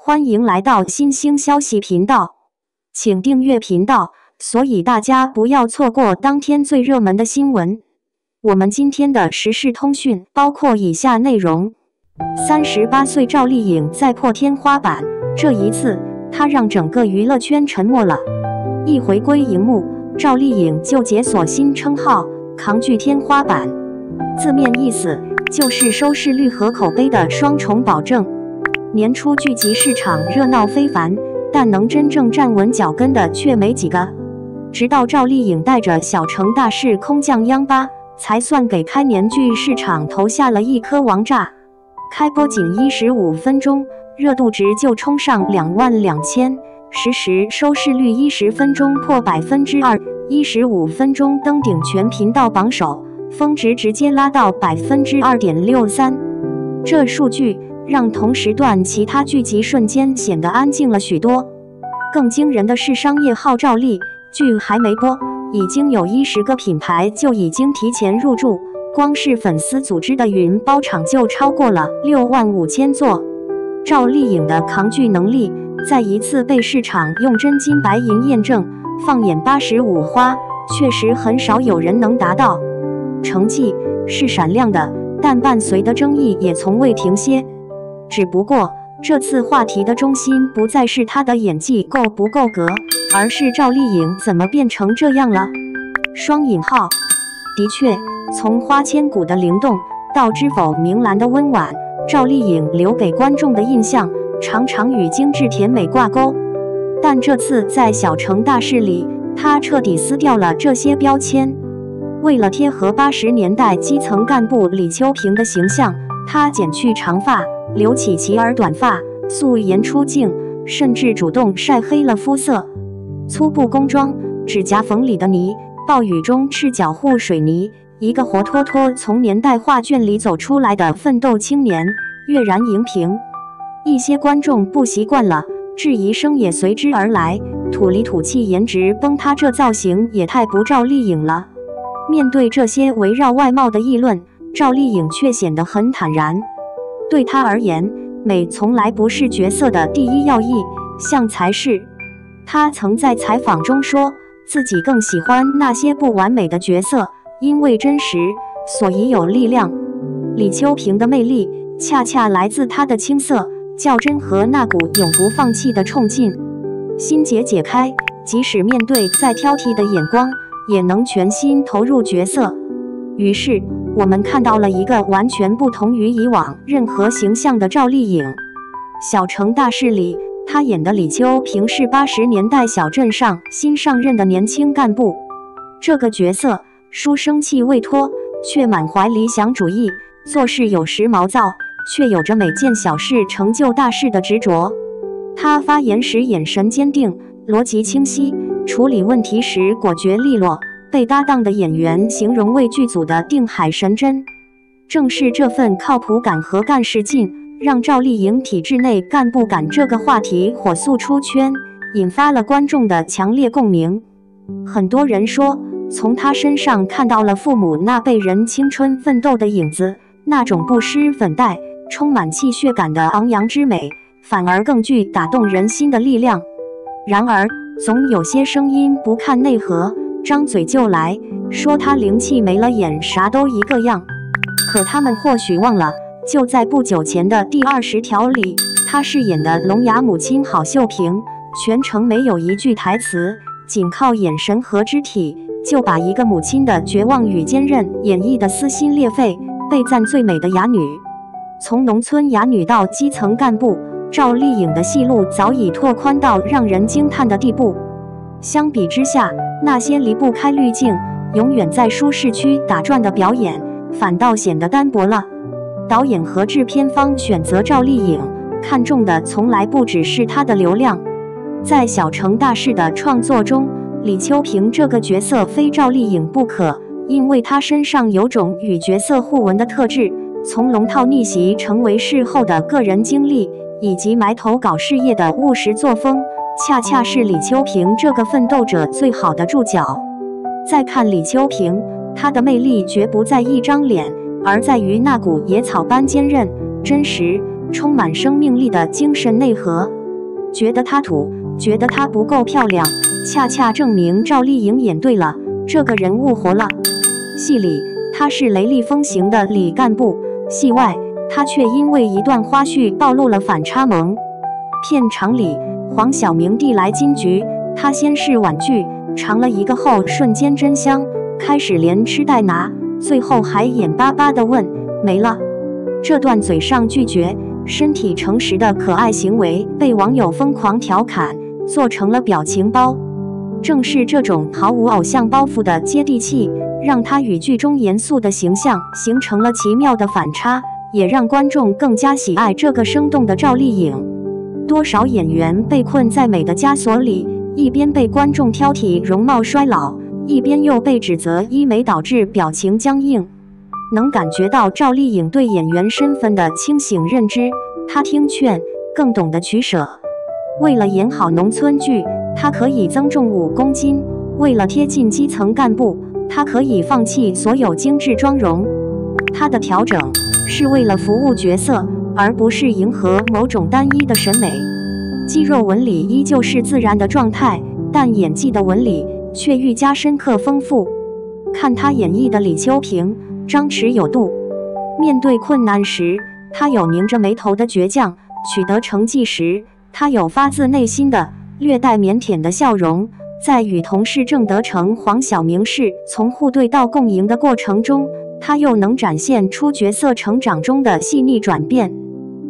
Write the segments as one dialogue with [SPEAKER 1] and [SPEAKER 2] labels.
[SPEAKER 1] 歡迎來到新興消息頻道，請訂閱頻道，所以大家不要錯過當天最熱門的新聞。我們今天的時事通訊包括以下內容：38歲趙麗穎再破天花板，這一次她讓整個娛樂圈沉默了。一回歸熒幕，趙麗穎就解鎖新稱號“扛劇天花板”，字面意思就是收視率和口碑的雙重保證。年初劇集市場熱鬧非凡，但能真正站穩腳跟的卻沒幾個。直到趙麗穎帶着《小城大事》空降央八，才算給開年劇市場投下了一顆王炸。開播僅15分鐘，熱度值就衝上22000，實時收視率10分鐘破2%，15分鐘登頂全頻道榜首，峰值直接拉到2.63%。這數據讓同時段其他劇集瞬間顯得安靜了許多。更驚人的是商業號召力，劇還沒播，已經有10個品牌就已經提前入駐，光是粉絲組織的雲包場就超過了65000座。趙麗穎的扛劇能力再一次被市場用真金白銀驗證，放眼85花，確實很少有人能達到。成績是閃亮的，但伴隨的爭議也從未停歇。只不過這次話題的中心不再是她的演技夠不夠格，而是趙麗穎怎麼變成這樣了。雙引號，的確，從花千骨的靈動到知否明蘭的溫婉，趙麗穎留給觀眾的印象常常與精緻甜美掛鈎。但這次在《小城大事》裡，她徹底撕掉了這些標籤。為了貼合80年代基層幹部李秋萍的形象，她剪去長髮，留起齊耳短髮，素顏出鏡，甚至主動曬黑了膚色。粗布工裝，指甲縫裡的泥，暴雨中赤腳護水泥，一個活脫脫從年代畫卷裡走出來的奮鬥青年，躍然熒屏。一些觀眾不習慣了，質疑聲也隨之而來，土裡土氣顏值崩塌，這造型也太不趙麗穎了。面對這些圍繞外貌的議論，趙麗穎卻顯得很坦然。對她而言，美從來不是角色的第一要義，像才是。她曾在採訪中說，自己更喜歡那些不完美的角色，因為真實，所以有力量。李秋萍的魅力，恰恰來自她的青澀、較真和那股永不放棄的衝勁。心結解開，即使面對再挑剔的眼光，也能全心投入角色。於是我們看到了一個完全不同於以往任何形象的趙麗穎。《小城大事》裡，她演的李秋萍是80年代小鎮上新上任的年輕幹部。這個角色書生氣未脫，卻滿懷理想主義，做事有時毛躁，卻有着每件小事成就大事的執着。她發言時眼神堅定，邏輯清晰，處理問題時果決利落，被搭檔的演員形容為劇組的定海神針。正是這份靠譜感和幹事勁，讓趙麗穎體制內幹部感這個話題火速出圈，引發了觀眾的強烈共鳴。很多人說，從她身上看到了父母那輩人青春奮鬥的影子，那種不施粉黛、充滿氣血感的昂揚之美，反而更具打動人心的力量。然而，總有些聲音不看內核，張嘴就來，說她靈氣沒了，演啥都一個樣。可他們或許忘了，就在不久前的第20條裡，她飾演的聾啞母親郝秀萍，全程沒有一句台詞，僅靠眼神和肢體，就把一個母親的絕望與堅韌演繹得撕心裂肺，被讚最美的啞女。從農村啞女到基層幹部，趙麗穎的戲路早已拓寬到讓人驚嘆的地步。相比之下，那些離不開濾鏡、永遠在舒適區打轉的表演，反倒顯得單薄了。導演和制片方選擇趙麗穎，看重的從來不只是她的流量。在《小城大事》的創作中，李秋萍這個角色非趙麗穎不可，因為她身上有種與角色互文的特質，從龍套逆襲成為事後的個人經歷，以及埋頭搞事業的務實作風，恰恰是李秋萍這個奮鬥者最好的注腳。再看李秋萍，她的魅力絕不在一張臉，而在於那股野草般堅韌、真實、充滿生命力的精神內核。覺得她土，覺得她不夠漂亮，恰恰證明趙麗穎演對了，這個人物活了。戲裡她是雷厲風行的李幹部，戲外她卻因為一段花絮暴露了反差萌。片場裡黃曉明遞來金桔，她先是婉拒，嘗了一個後瞬間真香，開始連吃帶拿，最後還眼巴巴地問沒了。這段嘴上拒絕，身體誠實的可愛行為被網友瘋狂調侃，做成了表情包。正是這種毫無偶像包袱的接地氣，讓她與劇中嚴肅的形象形成了奇妙的反差，也讓觀眾更加喜愛這個生動的趙麗穎。多少演員被困在美的枷鎖裡，一邊被觀眾挑剔容貌衰老，一邊又被指責醫美導致表情僵硬。能感覺到趙麗穎對演員身份的清醒認知，她聽勸，更懂得取捨。為了演好農村劇，她可以增重5公斤；為了貼近基層幹部，她可以放棄所有精緻妝容。她的調整是為了服務角色，而不是迎合某種單一的審美。肌肉紋理依舊是自然的狀態，但演技的紋理卻愈加深刻豐富。看她演繹的李秋萍，張弛有度，面對困難時，她有擰着眉頭的倔強；取得成績時，她有發自內心的、略帶靦腆的笑容。在與同事鄭德成、黃曉明氏從互對到共贏的過程中，她又能展現出角色成長中的細膩轉變。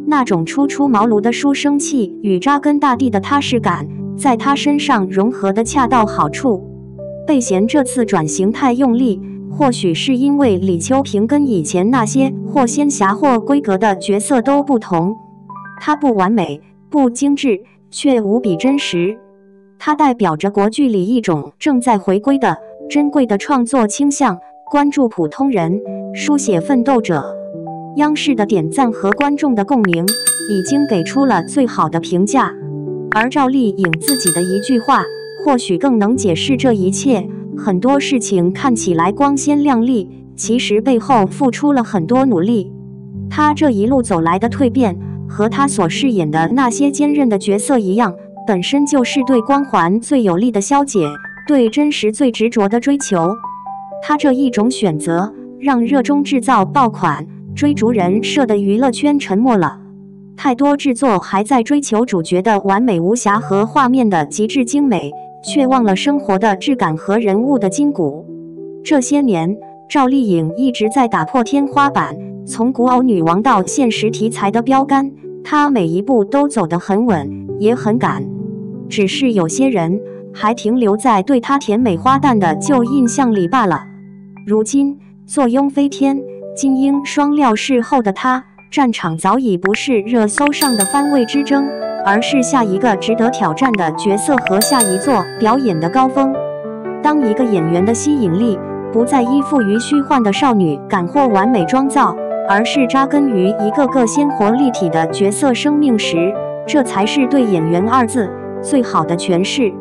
[SPEAKER 1] 那種初出茅廬的書生氣與扎根大地的踏實感，在她身上融合得恰到好處。貝賢這次轉型太用力，或許是因為李秋萍跟以前那些或仙俠或規格的角色都不同，她不完美，不精緻，卻無比真實。她代表着國劇裡一種正在回歸的珍貴的創作傾向，關注普通人，書寫奮鬥者。央視的點讚和觀眾的共鳴已經給出了最好的評價，而趙麗穎自己的一句話，或許更能解釋這一切。很多事情看起來光鮮亮麗，其實背後付出了很多努力。她這一路走來的蛻變，和她所飾演的那些堅韌的角色一樣，本身就是對光環最有力的消解，對真實最執着的追求。她這一種選擇，讓熱衷製造爆款、追逐人設的娛樂圈沉默了。太多製作還在追求主角的完美無瑕和畫面的極致精美，卻忘了生活的質感和人物的筋骨。這些年，趙麗穎一直在打破天花板，從古偶女王到現實題材的標杆，她每一步都走得很穩，也很敢。只是有些人還停留在對她甜美花旦的舊印象裡罷了。如今，坐擁飛天、金鷹雙料視後的她，戰場早已不是熱搜上的番位之爭，而是下一個值得挑戰的角色和下一座表演的高峰。當一個演員的吸引力不再依附於虛幻的少女感或完美妝造，而是扎根於一個個鮮活立體的角色生命時，這才是對演員二字最好的詮釋。